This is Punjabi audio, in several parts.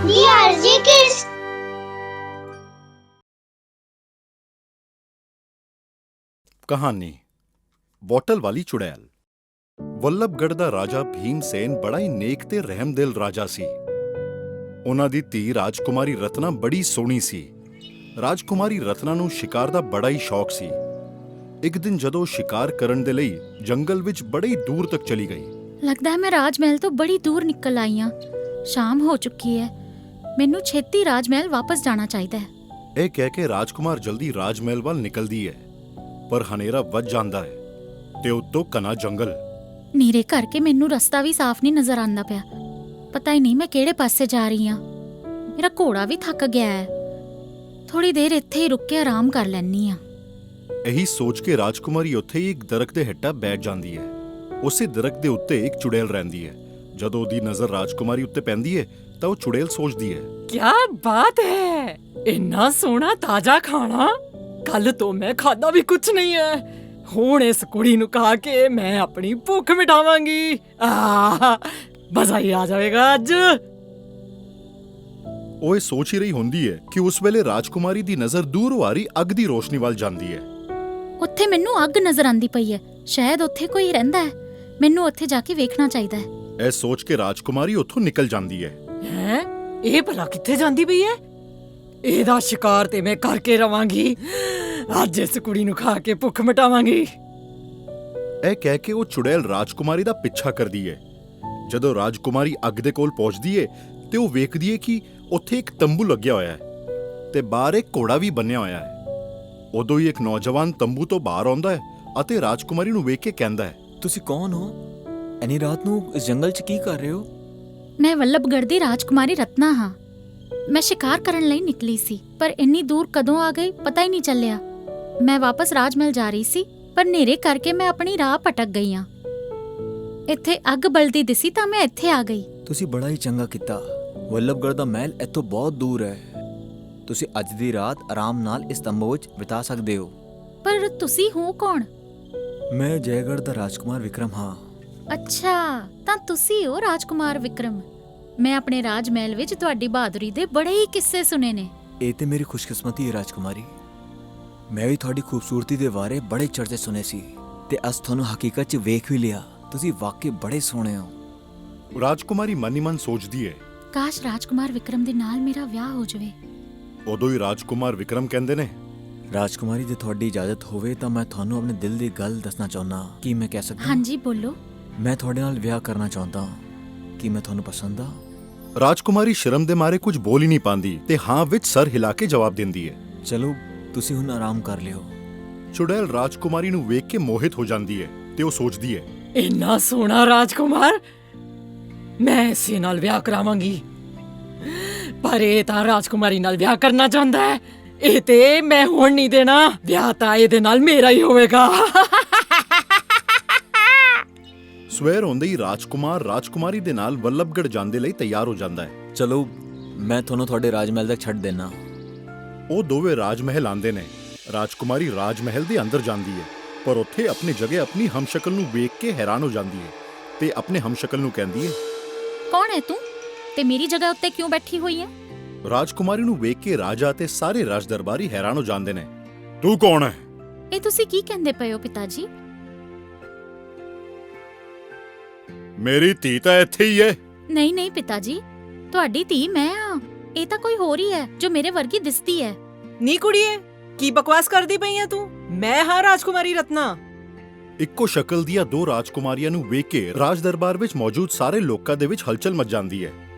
DRG Kids। ਕਹਾਣੀ ਬੋਟਲ ਵਾਲੀ ਚੁੜੈਲ। ਵੱਲਭਗੜ੍ਹ ਦਾ ਰਾਜਾ ਭੀਮ ਸੈਨ ਬੜਾ ਹੀ ਨੇਕ ਤੇ ਰਹਿਮਦਿਲ ਰਾਜਾ ਸੀ। ਉਹਨਾਂ ਦੀ ਧੀ ਰਾਜਕੁਮਾਰੀ ਰਤਨਾ ਬੜੀ ਸੋਹਣੀ ਸੀ। ਰਾਜਕੁਮਾਰੀ ਰਤਨਾ ਨੂੰ ਸ਼ਿਕਾਰ ਦਾ ਬੜਾ ਹੀ ਸ਼ੌਕ ਸੀ। ਇੱਕ ਦਿਨ ਜਦੋਂ ਸ਼ਿਕਾਰ ਕਰਨ ਦੇ ਲਈ ਜੰਗਲ ਵਿੱਚ ਬੜੀ ਦੂਰ ਤੱਕ ਚਲੀ ਗਈ। ਲੱਗਦਾ ਹੈ ਮੈਂ ਰਾਜ ਮਹਿਲ ਤੋਂ ਬੜੀ ਦੂਰ ਨਿਕਲ ਆਈ ਹਾਂ। ਸ਼ਾਮ ਹੋ ਚੁੱਕੀ ਹੈ, ਮੈਨੂੰ ਛੇਤੀ ਰਾਜ ਮਹਿਲ ਵਾਪਸ ਜਾਣਾ ਚਾਹੀਦਾ ਹੈ। ਇਹ ਕਹਿ ਕੇ ਰਾਜਕੁਮਾਰ ਜਲਦੀ ਰਾਜ ਮਹਿਲ ਵੱਲ ਨਿਕਲਦੀ ਹੈ, ਪਰ ਹਨੇਰਾ ਵੱਧ ਜਾਂਦਾ ਹੈ ਤੇ ਉੱਤੋਂ ਘਣਾ ਜੰਗਲ। ਨੀਰੇ ਕਰਕੇ ਮੈਨੂੰ ਰਸਤਾ ਵੀ ਸਾਫ਼ ਨਹੀਂ ਨਜ਼ਰ ਆਉਂਦਾ ਪਿਆ। ਪਤਾ ਹੀ ਨਹੀਂ ਮੈਂ ਕਿਹੜੇ ਪਾਸੇ ਜਾ ਰਹੀ ਹਾਂ। ਮੇਰਾ ਘੋੜਾ ਵੀ ਥੱਕ ਗਿਆ ਹੈ। ਥੋੜੀ ਦੇਰ ਇੱਥੇ ਹੀ ਰੁੱਕ ਕੇ ਆਰਾਮ ਕਰ ਲੈਣੀ ਹਾਂ। ਇਹੀ ਸੋਚ ਕੇ ਰਾਜਕੁਮਾਰੀ ਉੱਥੇ ਹੀ ਇੱਕ ਦਰਖਤ ਦੇ ਹੇਠਾਂ ਬੈਠ ਜਾਂਦੀ ਹੈ। ਉਸੇ ਦਰਖਤ ਦੇ ਉੱਤੇ ਇੱਕ ਚੁੜੈਲ ਰਹਿੰਦੀ ਹੈ। ਜਦੋਂ ਉਹਦੀ ਨਜ਼ਰ ਰਾਜਕੁਮਾਰੀ ਉੱਤੇ ਪੈਂਦੀ ਹੈ ਤਾਂ ਉਹ ਚੁੜੈਲ ਸੋਚਦੀ ਹੈ, क्या बात है, इन्ना सोना ताजा खाना कल तो मैं खादा भी कुछ नहीं है। हुण इस कुड़ी नूं खा के मैं अपनी भुख मिटावांगी। मजा ही आ जाएगा अज। ਉਹ ਇਹ ਸੋਚ ਹੀ ਰਹੀ ਹੁੰਦੀ ਹੈ ਕਿ ਉਸ ਵੇਲੇ ਰਾਜਕੁਮਾਰੀ ਦੀ ਨਜ਼ਰ ਦੂਰੋਂ ਆ ਰਹੀ ਅੱਗ ਦੀ ਰੋਸ਼ਨੀ ਵੱਲ ਜਾਂਦੀ ਹੈ। ਉੱਥੇ ਮੈਨੂੰ ਅੱਗ ਨਜ਼ਰ ਆਂਦੀ ਪਈ ਹੈ। ਸ਼ਾਇਦ ਉੱਥੇ ਕੋਈ ਰਹਿੰਦਾ ਹੈ। ਮੈਨੂੰ ਉੱਥੇ ਜਾ ਕੇ ਵੇਖਣਾ ਚਾਹੀਦਾ ਹੈ। ਇਹ ਸੋਚ ਕੇ ਰਾਜਕੁਮਾਰੀ ਉੱਥੋਂ ਨਿਕਲ ਜਾਂਦੀ ਹੈ। हैं ਇਹ ਭਲਾ ਕਿੱਥੇ ਜਾਂਦੀ ਪਈ ਹੈ? ਇਹਦਾ ਸ਼ਿਕਾਰ ਤੇ ਮੈਂ ਕਰਕੇ ਰਵਾਂਗੀ। ਅੱਜ ਇਸ ਕੁੜੀ ਨੂੰ ਖਾ ਕੇ ਭੁੱਖ ਮਿਟਾਵਾਂਗੀ। ਇਹ ਕਹਿ ਕੇ ਉਹ ਚੁੜੈਲ ਰਾਜਕੁਮਾਰੀ ਦਾ ਪਿੱਛਾ ਕਰਦੀ ਹੈ। ਜਦੋਂ ਰਾਜਕੁਮਾਰੀ ਅੱਗ ਦੇ ਕੋਲ ਪਹੁੰਚਦੀ ਹੈ ਤੇ ਉਹ ਵੇਖਦੀ ਹੈ ਕਿ ਉੱਥੇ ਇੱਕ ਤੰਬੂ ਲੱਗਿਆ ਹੋਇਆ ਹੈ ਤੇ ਬਾਹਰ ਇੱਕ ਘੋੜਾ ਵੀ ਬੰਨਿਆ ਹੋਇਆ ਹੈ। ਉਦੋਂ ਹੀ ਇੱਕ ਨੌਜਵਾਨ ਤੰਬੂ ਤੋਂ ਬਾਹਰ ਆਉਂਦਾ ਹੈ ਅਤੇ ਰਾਜਕੁਮਾਰੀ ਨੂੰ ਵੇਖ ਕੇ ਕਹਿੰਦਾ ਹੈ, ਤੁਸੀਂ ਕੌਣ ਹੋ? ਐਨੀ ਰਾਤ ਨੂੰ ਇਸ ਜੰਗਲ 'ਚ ਕੀ ਕਰ ਰਹੇ ਹੋ? ਮੈਂ ਵੱਲਭਗੜ੍ਹ ਦੀ ਰਾਜਕੁਮਾਰੀ ਰਤਨਾ ਹਾਂ। ਮੈਂ ਸ਼ਿਕਾਰ ਕਰਨ ਲਈ ਨਿਕਲੀ ਸੀ, ਪਰ ਇੰਨੀ ਦੂਰ ਕਦੋਂ ਆ ਗਈ ਪਤਾ ਹੀ ਨਹੀਂ ਚੱਲਿਆ। ਮੈਂ ਵਾਪਸ ਰਾਜ ਮਹਿਲ ਜਾ ਰਹੀ ਸੀ, ਪਰ ਹਨੇਰੇ ਕਰਕੇ ਮੈਂ ਆਪਣੀ ਰਾਹ ਭਟਕ ਗਈ ਹਾਂ। ਇੱਥੇ ਅੱਗ ਬਲਦੀ ਦਿਸੀ ਤਾਂ ਮੈਂ ਇੱਥੇ ਆ ਗਈ। ਤੁਸੀਂ ਬੜਾ ਹੀ ਚੰਗਾ ਕੀਤਾ। ਵੱਲਭਗੜ੍ਹ ਦਾ ਮਹਿਲ ਇੱਥੋਂ ਬਹੁਤ ਦੂਰ ਹੈ। ਤੁਸੀਂ ਅੱਜ ਦੀ ਰਾਤ ਆਰਾਮ ਨਾਲ ਇਸ ਤੰਬੂ ਵਿੱਚ ਬਿਤਾ ਸਕਦੇ ਹੋ। ਪਰ ਤੁਸੀਂ ਹੋ ਕੌਣ? ਮੈਂ ਜੈਗੜ੍ਹ ਦਾ ਰਾਜਕੁਮਾਰ ਵਿਕਰਮ ਹਾਂ। ਅੱਛਾ, ਤਾਂ ਤੁਸੀਂ ਹੋ ਰਾਜਕੁਮਾਰ ਵਿਕਰਮ। ਮੈਂ ਆਪਣੇ ਰਾਜ ਮਹਿਲ ਵਿੱਚ ਤੁਹਾਡੀ ਬਹਾਦਰੀ ਦੇ ਬੜੇ ਹੀ ਕਿੱਸੇ ਸੁਣੇ ਨੇ। ਇਹ ਤੇ ਮੇਰੀ ਖੁਸ਼ਕਿਸਮਤੀ ਹੈ ਰਾਜਕੁਮਾਰੀ। ਮੈਂ ਵੀ ਤੁਹਾਡੀ ਖੂਬਸੂਰਤੀ ਦੇ ਬਾਰੇ ਬੜੇ ਚਰਚੇ ਸੁਣੇ ਸੀ ਤੇ ਅੱਜ ਤੁਹਾਨੂੰ ਹਕੀਕਤ 'ਚ ਵੇਖ ਵੀ ਲਿਆ। ਤੁਸੀਂ ਵਾਕਈ ਬੜੇ ਸੋਹਣੇ ਹੋ। ਰਾਜਕੁਮਾਰੀ ਮਨ ਹੀ ਮਨ ਸੋਚਦੀ ਹੈ, ਕਾਸ਼ ਰਾਜਕੁਮਾਰ ਵਿਕਰਮ ਦੇ ਨਾਲ ਮੇਰਾ ਵਿਆਹ ਹੋ ਜਾਵੇ। ਉਦੋਂ ਹੀ ਰਾਜਕੁਮਾਰ ਵਿਕਰਮ ਕਹਿੰਦੇ ਨੇ, ਰਾਜਕੁਮਾਰੀ ਜੇ ਤੁਹਾਡੀ ਇਜਾਜ਼ਤ ਹੋਵੇ ਤਾਂ ਮੈਂ ਤੁਹਾਨੂੰ ਆਪਣੇ ਦਿਲ ਦੀ ਗੱਲ ਦੱਸਣਾ ਚਾਹੁੰਦਾ। ਕੀ ਮੈਂ ਕਹਿ ਸਕਦਾ? ਹਾਂਜੀ ਬੋਲੋ। ਮੈਂ ਤੁਹਾਡੇ ਨਾਲ ਵਿਆਹ ਕਰਨਾ ਚਾਹੁੰਦਾ ਹਾਂ। ਕੀ ਮੈਂ ਤੁਹਾਨੂੰ ਪਸੰਦ ਆ? ਰਾਜਕੁਮਾਰੀ ਸ਼ਰਮ ਦੇ ਮਾਰੇ ਕੁਝ ਬੋਲ ਹੀ ਨਹੀਂ ਪਾਉਂਦੀ ਤੇ ਹਾਂ ਵਿੱਚ ਸਰ ਹਿਲਾ ਕੇ ਜਵਾਬ ਦਿੰਦੀ ਹੈ। ਚਲੋ ਤੁਸੀਂ ਹੁਣ ਆਰਾਮ ਕਰ ਲਿਓ। ਚੁੜੈਲ ਰਾਜਕੁਮਾਰੀ ਨੂੰ ਵੇਖ ਕੇ ਮੋਹਿਤ ਹੋ ਜਾਂਦੀ ਹੈ ਤੇ ਉਹ ਸੋਚਦੀ ਹੈ, ਇੰਨਾ ਸੋਹਣਾ ਰਾਜਕੁਮਾਰ, ਮੈਂ ਇਸੇ ਨਾਲ ਵਿਆਹ ਕਰਾਵਾਂਗੀ। ਪਰ ਇਹ ਤਾਂ ਰਾਜਕੁਮਾਰੀ ਨਾਲ ਵਿਆਹ ਕਰਨਾ ਚਾਹੁੰਦਾ ਹੈ। ਇਹ ਤੇ ਮੈਂ ਹੁਣ ਨਹੀਂ ਦੇਣਾ। ਵਿਆਹ ਤਾਂ ਇਹਦੇ ਨਾਲ ਮੇਰਾ ਹੀ ਹੋਵੇਗਾ। ਸਵੇਰ ਹੁੰਦੇ ਹੀ ਰਾਜਕੁਮਾਰ ਰਾਜਕੁਮਾਰੀ ਦੇ ਨਾਲ ਵੱਲਭਗੜ੍ਹ ਜਾਣ ਦੇ ਲਈ ਤਿਆਰ ਹੋ ਜਾਂਦਾ ਹੈ। ਚਲੋ ਮੈਂ ਤੁਹਾਨੂੰ ਤੁਹਾਡੇ ਰਾਜ ਮਹਿਲ ਤੱਕ ਛੱਡ ਦੇਣਾ। ਉਹ ਦੋਵੇਂ ਰਾਜ ਮਹਿਲ ਆਉਂਦੇ ਨੇ। ਰਾਜਕੁਮਾਰੀ ਰਾਜ ਮਹਿਲ ਦੇ ਅੰਦਰ ਜਾਂਦੀ ਹੈ, ਪਰ ਉੱਥੇ ਆਪਣੀ ਜਗ੍ਹਾ ਆਪਣੀ ਹਮਸ਼ਕਲ ਨੂੰ ਵੇਖ ਕੇ ਹੈਰਾਨ ਹੋ ਜਾਂਦੀ ਹੈ ਤੇ ਆਪਣੇ ਹਮਸ਼ਕਲ ਨੂੰ ਕਹਿੰਦੀ ਹੈ, ਕੌਣ ਹੈ ਤੂੰ ਤੇ ਮੇਰੀ ਜਗ੍ਹਾ ਉੱਤੇ ਕਿਉਂ ਬੈਠੀ ਹੋਈ ਹੈ? ਰਾਜਕੁਮਾਰੀ ਨੂੰ ਵੇਖ ਕੇ ਰਾਜਾ ਤੇ ਸਾਰੇ ਰਾਜ ਦਰਬਾਰੀ ਹੈਰਾਨ ਹੋ ਜਾਂਦੇ ਨੇ। ਤੂੰ ਕੌਣ ਹੈ? ਇਹ ਤੁਸੀਂ ਕੀ ਕਹਿੰਦੇ ਪਏ ਹੋ ਪਿਤਾ ਜੀ? ਮੇਰੀ ਧੀ ਤਾਂ ਇੱਥੇ ਹੀ ਹੈ। ਨਹੀਂ ਨਹੀਂ ਪਿਤਾ ਜੀ, ਤੁਹਾਡੀ ਧੀ ਮੈਂ ਹਾਂ। ਇਹ ਤਾਂ ਕੋਈ ਹੋਰ ਹੀ ਹੈ ਜੋ ਮੇਰੇ ਵਰਗੀ ਦਿਸਦੀ ਹੈ। ਨੀ ਕੁੜੀਏ, ਕੀ ਬਕਵਾਸ ਕਰਦੀ ਪਈ ਹੈ ਤੂੰ? ਮੈਂ ਹਾਂ ਰਾਜਕੁਮਾਰੀ ਰਤਨਾ। ਇੱਕੋ ਸ਼ਕਲ ਦੀਆਂ ਦੋ ਰਾਜਕੁਮਾਰੀਆਂ ਨੂੰ ਵੇਖ ਕੇ ਰਾਜ ਦਰਬਾਰ ਵਿੱਚ ਮੌਜੂਦ ਸਾਰੇ ਲੋਕਾਂ ਦੇ ਵਿੱਚ ਹਲਚਲ ਮਚ ਜਾਂਦੀ ਹੈ।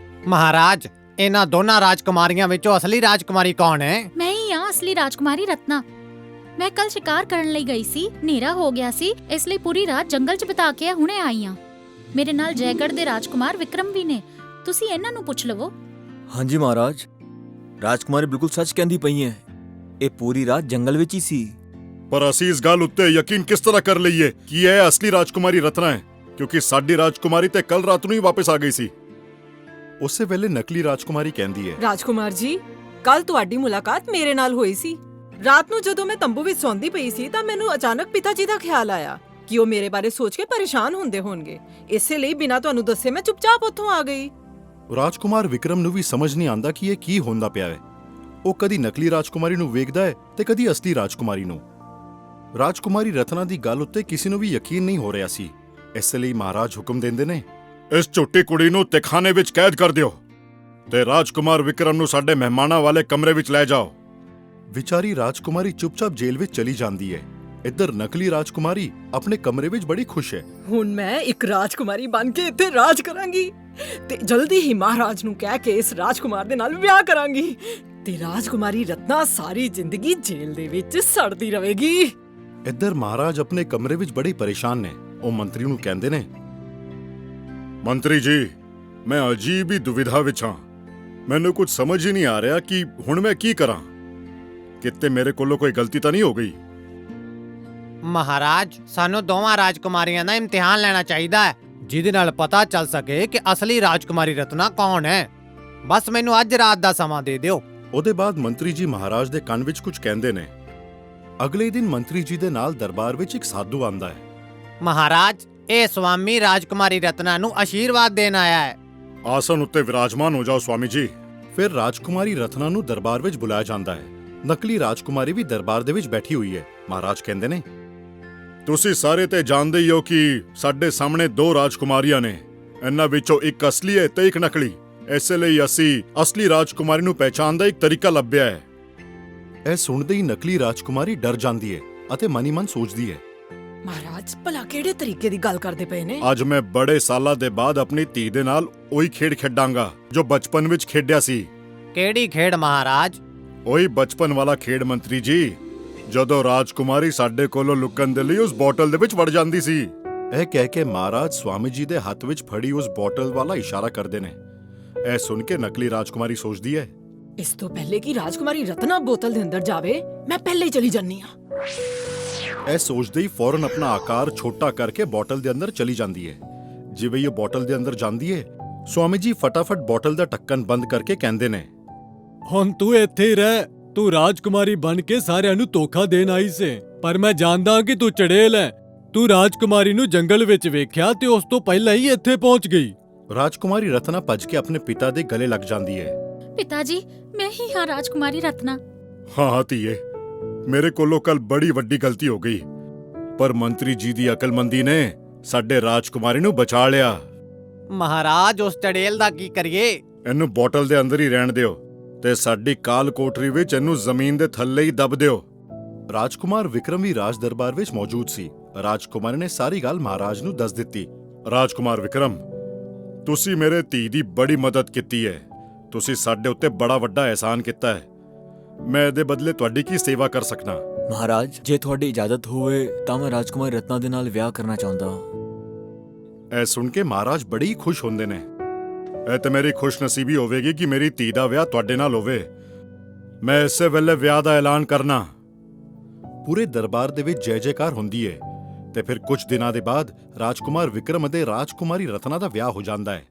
ਮਹਾਰਾਜ, ਇਹਨਾਂ ਦੋਨਾਂ ਰਾਜਕੁਮਾਰੀਆਂ ਵਿੱਚੋਂ ਅਸਲੀ ਰਾਜਕੁਮਾਰੀ ਕੌਣ ਹੈ? ਮੈਂ ਹੀ ਹਾਂ ਅਸਲੀ ਰਾਜਕੁਮਾਰੀ ਰਤਨਾ। ਮੈਂ ਕੱਲ ਸ਼ਿਕਾਰ ਕਰਨ ਲਈ ਗਈ ਸੀ। ਹਨੇਰਾ ਹੋ ਗਿਆ ਸੀ, ਇਸ ਲਈ ਪੂਰੀ ਰਾਤ ਜੰਗਲ 'ਚ ਬਿਤਾ ਕੇ ਹੁਣੇ ਆਈ ਹਾਂ। ਮੇਰੇ ਨਾਲ ਜੈਗੜ੍ਹ ਦੇ ਰਾਜਕੁਮਾਰ ਵਿਕਰਮ ਵੀ ਨੇ। ਤੁਸੀਂ ਇਹਨਾਂ ਨੂੰ ਪੁੱਛ ਲਵੋ। ਹਾਂਜੀ ਮਹਾਰਾਜ, ਰਾਜਕੁਮਾਰੀ ਬਿਲਕੁਲ ਸੱਚ ਕਹਿੰਦੀ ਪਈ ਹੈ। ਇਹ ਪੂਰੀ ਰਾਤ ਜੰਗਲ ਵਿੱਚ ਹੀ ਸੀ। ਪਰ ਅਸੀਂ ਇਸ ਗੱਲ ਉੱਤੇ ਯਕੀਨ ਕਿਸ ਤਰ੍ਹਾਂ ਕਰ ਲਈਏ ਕਿ ਇਹ ਅਸਲੀ ਰਾਜਕੁਮਾਰੀ ਰਤਨਾ ਹੈ, ਕਿਉਂਕਿ ਸਾਡੀ ਰਾਜਕੁਮਾਰੀ ਤੇ ਕੱਲ ਰਾਤ ਨੂੰ ਹੀ ਵਾਪਸ ਆ ਗਈ ਸੀ। ਉਸੇ ਵੇਲੇ ਨਕਲੀ ਰਾਜਕੁਮਾਰੀ ਕਹਿੰਦੀ ਹੈ, ਰਾਜਕੁਮਾਰ ਜੀ, ਕੱਲ ਤੁਹਾਡੀ ਮੁਲਾਕਾਤ ਮੇਰੇ ਨਾਲ ਹੋਈ ਸੀ। ਰਾਤ ਨੂੰ ਜਦੋਂ ਮੈਂ ਤੰਬੂ ਵਿੱਚ ਸੌਂਦੀ ਪਈ ਸੀ ਤਾਂ ਮੈਨੂੰ ਅਚਾਨਕ ਪਿਤਾ ਜੀ ਦਾ ਖਿਆਲ ਆਇਆ ਕਿ ਉਹ ਮੇਰੇ ਬਾਰੇ ਸੋਚ ਕੇ ਪਰੇਸ਼ਾਨ ਹੁੰਦੇ ਹੋਣਗੇ। ਇਸੇ ਲਈ ਬਿਨਾਂ ਤੁਹਾਨੂੰ ਦੱਸੇ ਮੈਂ ਚੁੱਪਚਾਪ ਉੱਥੋਂ ਆ ਗਈ। ਰਾਜਕੁਮਾਰ ਵਿਕਰਮ ਨੂੰ ਵੀ ਸਮਝ ਨਹੀਂ ਆਉਂਦਾ ਕਿ ਇਹ ਕੀ ਹੁੰਦਾ ਪਿਆ ਹੈ। ਉਹ ਕਦੀ ਨਕਲੀ ਰਾਜਕੁਮਾਰੀ ਨੂੰ ਵੇਖਦਾ ਹੈ ਤੇ ਕਦੀ ਅਸਲੀ ਰਾਜਕੁਮਾਰੀ ਨੂੰ। ਰਾਜਕੁਮਾਰੀ ਰਤਨਾ ਦੀ ਗੱਲ ਉੱਤੇ ਕਿਸੇ ਨੂੰ ਵੀ ਯਕੀਨ ਨਹੀਂ ਹੋ ਰਿਹਾ ਸੀ। ਇਸ ਲਈ ਮਹਾਰਾਜ ਹੁਕਮ ਦਿੰਦੇ ਨੇ, ਇਸ ਝੁੱਟੀ ਕੁੜੀ ਨੂੰ ਤਿਖਾਨੇ ਵਿੱਚ ਕੈਦ ਕਰ ਦਿਓ ਤੇ ਰਾਜਕੁਮਾਰ ਵਿਕਰਮ ਨੂੰ ਸਾਡੇ ਮਹਿਮਾਨਾਂ ਵਾਲੇ ਕਮਰੇ ਵਿੱਚ ਲੈ ਜਾਓ। ਵਿਚਾਰੀ ਰਾਜਕੁਮਾਰੀ ਚੁੱਪਚਾਪ ਜੇਲ੍ਹ ਵਿੱਚ ਚਲੀ ਜਾਂਦੀ ਹੈ। ਇੱਧਰ ਨਕਲੀ ਰਾਜਕੁਮਾਰੀ ਆਪਣੇ ਕਮਰੇ ਵਿੱਚ ਬੜੀ ਖੁਸ਼ ਹੈ। ਹੁਣ ਮੈਂ ਇੱਕ ਰਾਜਕੁਮਾਰੀ ਬਣ ਕੇ ਇੱਥੇ ਰਾਜ ਕਰਾਂਗੀ ਤੇ ਜਲਦੀ ਹੀ ਮਹਾਰਾਜ ਨੂੰ ਕਹਿ ਕੇ ਇਸ ਰਾਜਕੁਮਾਰ ਦੇ ਨਾਲ ਵਿਆਹ ਕਰਾਂਗੀ ਤੇ ਰਾਜਕੁਮਾਰੀ ਰਤਨਾ ਸਾਰੀ ਜ਼ਿੰਦਗੀ ਜੇਲ੍ਹ ਦੇ ਵਿੱਚ ਸੜਦੀ ਰਹੇਗੀ। ਇੱਧਰ ਮਹਾਰਾਜ ਆਪਣੇ ਕਮਰੇ ਵਿੱਚ ਬੜੀ ਪਰੇਸ਼ਾਨ ਨੇ। ਉਹ ਮੰਤਰੀ ਨੂੰ ਕਹਿੰਦੇ ਨੇ, ਮੰਤਰੀ ਜੀ, ਮੈਂ ਅਜੀਬ ਹੀ ਦੁਵਿਧਾ ਵਿੱਚ ਹਾਂ। ਮੈਨੂੰ ਕੁਝ ਸਮਝ ਹੀ ਨਹੀਂ ਆ ਰਿਹਾ ਕਿ ਹੁਣ ਮੈਂ ਕੀ ਕਰਾਂ। ਕਿਤੇ ਮੇਰੇ ਕੋਲੋਂ ਕੋਈ ਗਲਤੀ ਤਾਂ ਨਹੀਂ ਹੋ ਗਈ? ਮਹਾਰਾਜ, ਸਾਨੂੰ ਦੋਵਾਂ ਰਾਜਕੁਮਾਰੀਆਂ ਦਾ ਇਮਤਿਹਾਨ ਲੈਣਾ ਚਾਹੀਦਾ ਹੈ, ਜਿਹਦੇ ਨਾਲ ਪਤਾ ਚੱਲ ਸਕੇ ਕਿ ਅਸਲੀ ਰਾਜਕੁਮਾਰੀ ਰਤਨਾ ਕੌਣ ਹੈ। ਬਸ ਮੈਨੂੰ ਅੱਜ ਰਾਤ ਦਾ ਸਮਾਂ ਦੇ ਦਿਓ। ਉਹਦੇ ਬਾਅਦ ਮੰਤਰੀ ਜੀ ਮਹਾਰਾਜ ਦੇ ਕੰਨ ਵਿੱਚ ਕੁਝ ਕਹਿੰਦੇ ਨੇ। ਅਗਲੇ ਦਿਨ ਮੰਤਰੀ ਜੀ ਦੇ ਨਾਲ ਦਰਬਾਰ ਵਿੱਚ ਇੱਕ ਸਾਧੂ ਆਂਦਾ ਹੈ। ਮਹਾਰਾਜ, ਇਹ ਸਵਾਮੀ ਰਾਜਕੁਮਾਰੀ ਰਤਨਾ ਨੂੰ ਆਸ਼ੀਰਵਾਦ ਦੇਣ ਆਇਆ ਹੈ। ਆਸਨ ਉੱਤੇ ਵਿਰਾਜਮਾਨ ਹੋ ਜਾਓ ਸਵਾਮੀ ਜੀ। ਫਿਰ ਰਾਜਕੁਮਾਰੀ ਰਤਨਾ ਨੂੰ ਦਰਬਾਰ ਵਿੱਚ ਬੁਲਾਇਆ ਜਾਂਦਾ ਹੈ। ਨਕਲੀ ਰਾਜਕੁਮਾਰੀ ਵੀ ਦਰਬਾਰ ਦੇ ਵਿੱਚ ਬੈਠੀ ਹੋਈ ਹੈ। ਮਹਾਰਾਜ ਕਹਿੰਦੇ ਨੇ, ਤੁਸੀਂ ਸਾਰੇ ਤੇ ਜਾਣਦੇ ਹੀ ਹੋ ਕਿ ਸਾਡੇ ਸਾਹਮਣੇ ਦੋ ਰਾਜਕੁਮਾਰੀਆਂ ਨੇ। ਇਹਨਾਂ ਵਿੱਚੋਂ ਇੱਕ ਅਸਲੀ ਹੈ ਤੇ ਇੱਕ ਨਕਲੀ। ਇਸੇ ਲਈ ਅਸੀਂ ਅਸਲੀ ਰਾਜਕੁਮਾਰੀ ਨੂੰ ਪਹਿਚਾਣਨ ਦਾ ਇੱਕ ਤਰੀਕਾ ਲੱਭਿਆ ਹੈ। ਇਹ ਸੁਣਦੇ ਹੀ ਨਕਲੀ ਰਾਜਕੁਮਾਰੀ ਡਰ ਜਾਂਦੀ ਹੈ ਅਤੇ ਮਨੀ ਮਨ ਸੋਚਦੀ ਹੈ, ਮਹਾਰਾਜ ਭਲਾ ਕਿਹੜੇ ਤਰੀਕੇ ਦੀ ਗੱਲ ਕਰਦੇ ਪਏ ਨੇ? ਅੱਜ ਮੈਂ ਬੜੇ ਸਾਲਾਂ ਦੇ ਬਾਅਦ ਆਪਣੀ ਧੀ ਦੇ ਨਾਲ ਉਹੀ ਖੇਡ ਖੇਡਾਂਗਾ ਜੋ ਬਚਪਨ ਵਿੱਚ ਖੇਡਿਆ ਸੀ। ਕਿਹੜੀ ਖੇਡ ਮਹਾਰਾਜ? ਉਹੀ ਬਚਪਨ ਵਾਲਾ ਖੇਡ ਮੰਤਰੀ ਜੀ, ਜਦੋਂ ਰਾਜਕੁਮਾਰੀ ਸਾਡੇ ਕੋਲੋਂ ਲੁਕਣ ਦੇ ਲਈ ਉਸ ਬੋਟਲ ਦੇ ਵਿੱਚ ਵੜ ਜਾਂਦੀ ਸੀ। ਇਹ ਕਹਿ ਕੇ ਮਹਾਰਾਜ ਸਵਾਮੀ ਜੀ ਦੇ ਹੱਥ ਵਿੱਚ ਫੜੀ ਉਸ ਬੋਟਲ ਵਾਲਾ ਇਸ਼ਾਰਾ ਕਰਦੇ ਨੇ। ਇਹ ਸੁਣ ਕੇ ਨਕਲੀ ਰਾਜਕੁਮਾਰੀ ਸੋਚਦੀ ਹੈ, ਇਸ ਤੋਂ ਪਹਿਲੇ ਕਿ ਰਾਜਕੁਮਾਰੀ ਰਤਨਾ ਬੋਤਲ ਦੇ ਅੰਦਰ ਜਾਵੇ, ਮੈਂ ਪਹਿਲੇ ਹੀ ਚਲੀ ਜਾਂਦੀ ਹਾਂ। ਇਹ ਸੋਚਦੇ ਹੀ ਫੌਰਨ ਆਪਣਾ ਆਕਾਰ ਛੋਟਾ ਕਰਕੇ ਬੋਟਲ ਦੇ ਅੰਦਰ ਚਲੀ ਜਾਂਦੀ ਹੈ। ਜਿਵੇਂ ਹੀ ਉਹ ਬੋਟਲ ਦੇ ਅੰਦਰ ਜਾਂਦੀ ਹੈ, ਸਵਾਮੀ ਜੀ ਫਟਾਫਟ ਬੋਟਲ ਦਾ ਢੱਕਣ ਬੰਦ ਕਰਕੇ ਕਹਿੰਦੇ ਨੇ, ਹੁਣ ਤੂੰ ਇੱਥੇ ਹੀ ਰਹਿ। ਤੂੰ ਰਾਜਕੁਮਾਰੀ ਬਣ ਕੇ ਸਾਰਿਆਂ ਨੂੰ ਧੋਖਾ ਦੇਣ ਆਈ ਸੇ, ਪਰ ਮੈਂ ਜਾਣਦਾ ਕਿ ਤੂੰ ਚੜੇਲ ਹੈ। ਤੂੰ ਰਾਜਕੁਮਾਰੀ ਨੂੰ ਜੰਗਲ ਵਿੱਚ ਵੇਖਿਆ ਤੇ ਉਸ ਤੋਂ ਪਹਿਲਾਂ ਹੀ ਇੱਥੇ ਪਹੁੰਚ ਗਈ। ਰਾਜਕੁਮਾਰੀ ਰਤਨਾ ਭੱਜ ਕੇ ਆਪਣੇ ਪਿਤਾ ਦੇ ਗਲੇ ਲੱਗ ਜਾਂਦੀ ਹੈ। ਪਿਤਾ ਜੀ, ਮੈਂ ਹੀ ਹਾਂ ਰਾਜਕੁਮਾਰੀ ਰਤਨਾ। ਹਾਂ ਧੀਏ, ਮੇਰੇ ਕੋਲੋਂ ਕੱਲ ਬੜੀ ਵੱਡੀ ਗਲਤੀ ਹੋ ਗਈ, ਪਰ ਮੰਤਰੀ ਜੀ ਦੀ ਅਕਲਮੰਦੀ ਨੇ ਸਾਡੇ ਰਾਜਕੁਮਾਰੀ ਨੂੰ ਬਚਾ ਲਿਆ। ਮਹਾਰਾਜ, ਉਸ ਚੜੇਲ ਦਾ ਕੀ ਕਰੀਏ? ਇਹਨੂੰ ਬੋਟਲ ਦੇ ਅੰਦਰ ਹੀ ਰਹਿਣ ਦਿਓ ਤੇ ਸਾਡੀ ਕਾਲ ਕੋਠਰੀ ਵਿੱਚ ਇਹਨੂੰ ਜ਼ਮੀਨ ਦੇ ਥੱਲੇ ਹੀ ਦਬ ਦਿਓ। ਰਾਜਕੁਮਾਰ ਵਿਕਰਮ ਵੀ ਰਾਜ ਦਰਬਾਰ ਵਿੱਚ ਮੌਜੂਦ ਸੀ। ਰਾਜਕੁਮਾਰੀ ਨੇ ਸਾਰੀ ਗੱਲ ਮਹਾਰਾਜ ਨੂੰ ਦੱਸ ਦਿੱਤੀ। ਰਾਜਕੁਮਾਰ ਵਿਕਰਮ, ਤੁਸੀਂ ਮੇਰੇ ਧੀ ਦੀ ਬੜੀ ਮਦਦ ਕੀਤੀ ਹੈ। ਤੁਸੀਂ ਸਾਡੇ ਉੱਤੇ ਬੜਾ ਵੱਡਾ ਅਹਿਸਾਨ ਕੀਤਾ ਹੈ। ਮੈਂ ਇਹਦੇ ਬਦਲੇ ਤੁਹਾਡੀ ਕੀ ਸੇਵਾ ਕਰ ਸਕਦਾ? ਮਹਾਰਾਜ, ਜੇ ਤੁਹਾਡੀ ਇਜਾਜ਼ਤ ਹੋਵੇ ਤਾਂ ਮੈਂ ਰਾਜਕੁਮਾਰੀ ਰਤਨਾ ਦੇ ਨਾਲ ਵਿਆਹ ਕਰਨਾ ਚਾਹੁੰਦਾ ਹਾਂ। ਇਹ ਸੁਣ ਕੇ ਮਹਾਰਾਜ ਬੜੇ ਹੀ ਖੁਸ਼ ਹੁੰਦੇ ਨੇ। ਇਹ ਤੇ ਮੇਰੀ ਖੁਸ਼ਨਸੀਬੀ ਹੋਵੇਗੀ ਕਿ ਮੇਰੀ ਧੀ ਦਾ ਵਿਆਹ ਤੁਹਾਡੇ ਨਾਲ ਹੋਵੇ। ਮੈਂ ਇਸੇ ਵੇਲੇ ਵਿਆਹ ਦਾ ਐਲਾਨ ਕਰਨਾ। ਪੂਰੇ ਦਰਬਾਰ ਦੇ ਵਿੱਚ ਜੈ ਜੈਕਾਰ ਹੁੰਦੀ ਹੈ ਤੇ ਫਿਰ ਕੁਝ ਦਿਨਾਂ ਦੇ ਬਾਅਦ ਰਾਜਕੁਮਾਰ ਵਿਕਰਮ ਅਤੇ ਰਾਜਕੁਮਾਰੀ ਰਤਨਾ ਦਾ ਵਿਆਹ ਹੋ ਜਾਂਦਾ ਹੈ।